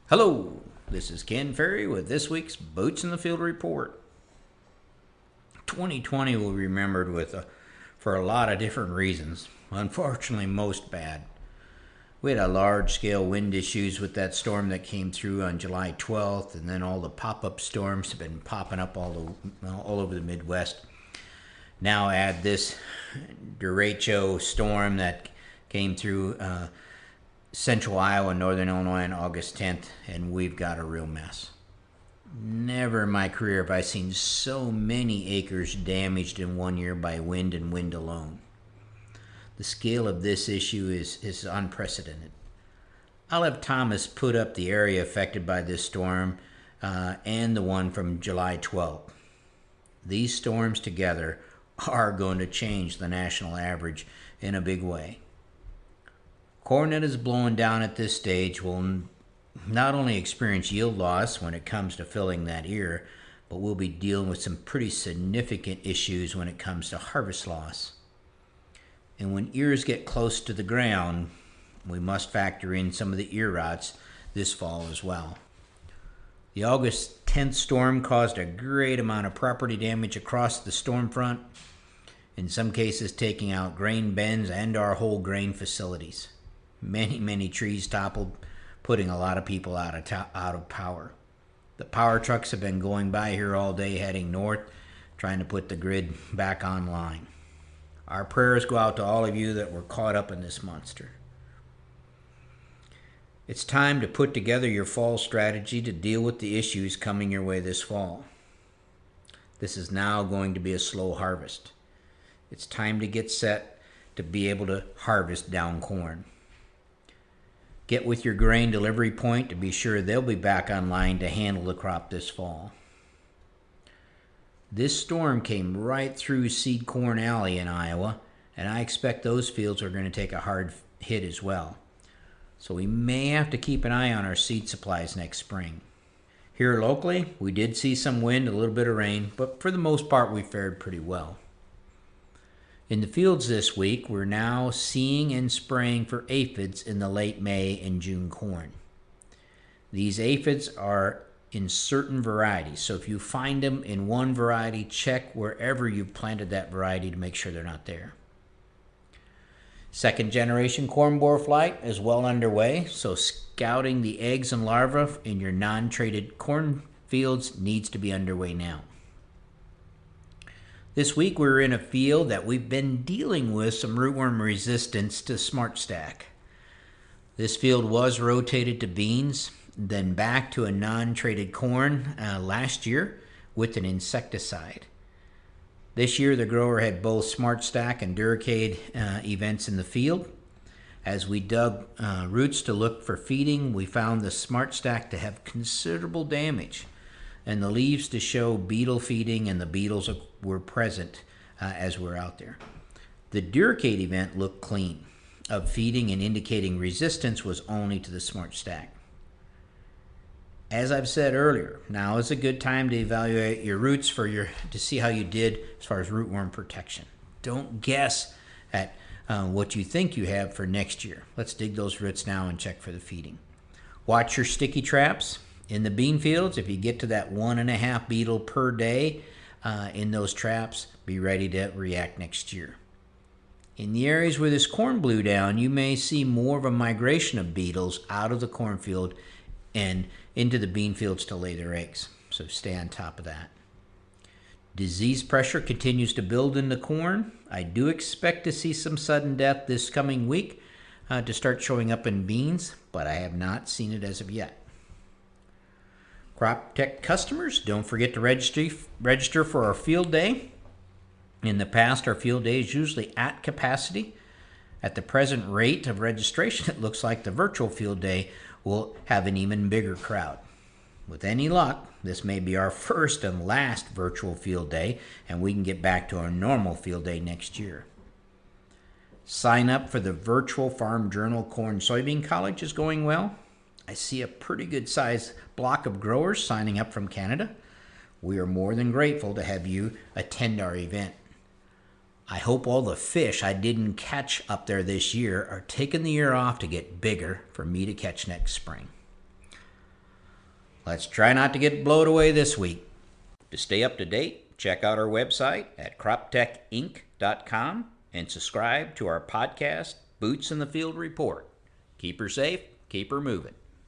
Hello, this is Ken Ferry with this week's Boots in the Field report. 2020 will be remembered for a lot of different reasons, unfortunately most bad. We had a large-scale wind issues with that storm that came through on July 12th, and then all the pop-up storms have been popping up all over the Midwest. Now add this derecho storm that came through central Iowa, northern Illinois on August 10th, and we've got a real mess. Never in my career have I seen so many acres damaged in one year by wind and wind alone. The scale of this issue is unprecedented. I'll have Thomas put up the area affected by this storm and the one from July 12th. These storms together are going to change the national average in a big way. Corn that is blowing down at this stage will not only experience yield loss when it comes to filling that ear, but we'll be dealing with some pretty significant issues when it comes to harvest loss. And when ears get close to the ground, we must factor in some of the ear rots this fall as well. The August 10th storm caused a great amount of property damage across the storm front, in some cases taking out grain bins and our whole grain facilities. Many trees toppled, putting a lot of people out of power. The power trucks have been going by here all day heading north, trying to put the grid back online. Our prayers go out to all of you that were caught up in this monster. It's time to put together your fall strategy to deal with the issues coming your way this fall. This is now going to be a slow harvest. It's time to get set to be able to harvest down corn. Get with your grain delivery point to be sure they'll be back online to handle the crop this fall. This storm came right through Seed Corn Alley in Iowa, and I expect those fields are going to take a hard hit as well. So we may have to keep an eye on our seed supplies next spring. Here locally, we did see some wind, a little bit of rain, but for the most part we fared pretty well. In the fields this week, we're now seeing and spraying for aphids in the late May and June corn. These aphids are in certain varieties, so if you find them in one variety, check wherever you've planted that variety to make sure they're not there. Second generation corn borer flight is well underway, so scouting the eggs and larvae in your non-traded corn fields needs to be underway now. This week we're in a field that we've been dealing with some rootworm resistance to Smart Stack. This field was rotated to beans, then back to a non-traded corn last year with an insecticide. This year the grower had both Smart Stack and Duracade events in the field. As we dug roots to look for feeding, we found the Smart Stack to have considerable damage, and the leaves to show beetle feeding, and the beetles were present as we're out there. The Duracade event looked clean of feeding and indicating resistance was only to the Smart Stack. As I've said earlier, now is a good time to evaluate your roots to see how you did as far as rootworm protection. Don't guess at what you think you have for next year. Let's dig those roots now and check for the feeding. Watch your sticky traps. In the bean fields, if you get to that 1.5 beetle per day in those traps, be ready to react next year. In the areas where this corn blew down, you may see more of a migration of beetles out of the cornfield and into the bean fields to lay their eggs. So stay on top of that. Disease pressure continues to build in the corn. I do expect to see some sudden death this coming week to start showing up in beans, but I have not seen it as of yet. Crop Tech customers, don't forget to register for our field day. In the past, our field day is usually at capacity. At the present rate of registration, it looks like the virtual field day will have an even bigger crowd. With any luck, this may be our first and last virtual field day, and we can get back to our normal field day next year. Sign up for the virtual Farm Journal Corn Soybean College is going well. I see a pretty good size block of growers signing up from Canada. We are more than grateful to have you attend our event. I hope all the fish I didn't catch up there this year are taking the year off to get bigger for me to catch next spring. Let's try not to get blown away this week. To stay up to date, check out our website at croptechinc.com and subscribe to our podcast, Boots in the Field Report. Keep her safe, keep her moving.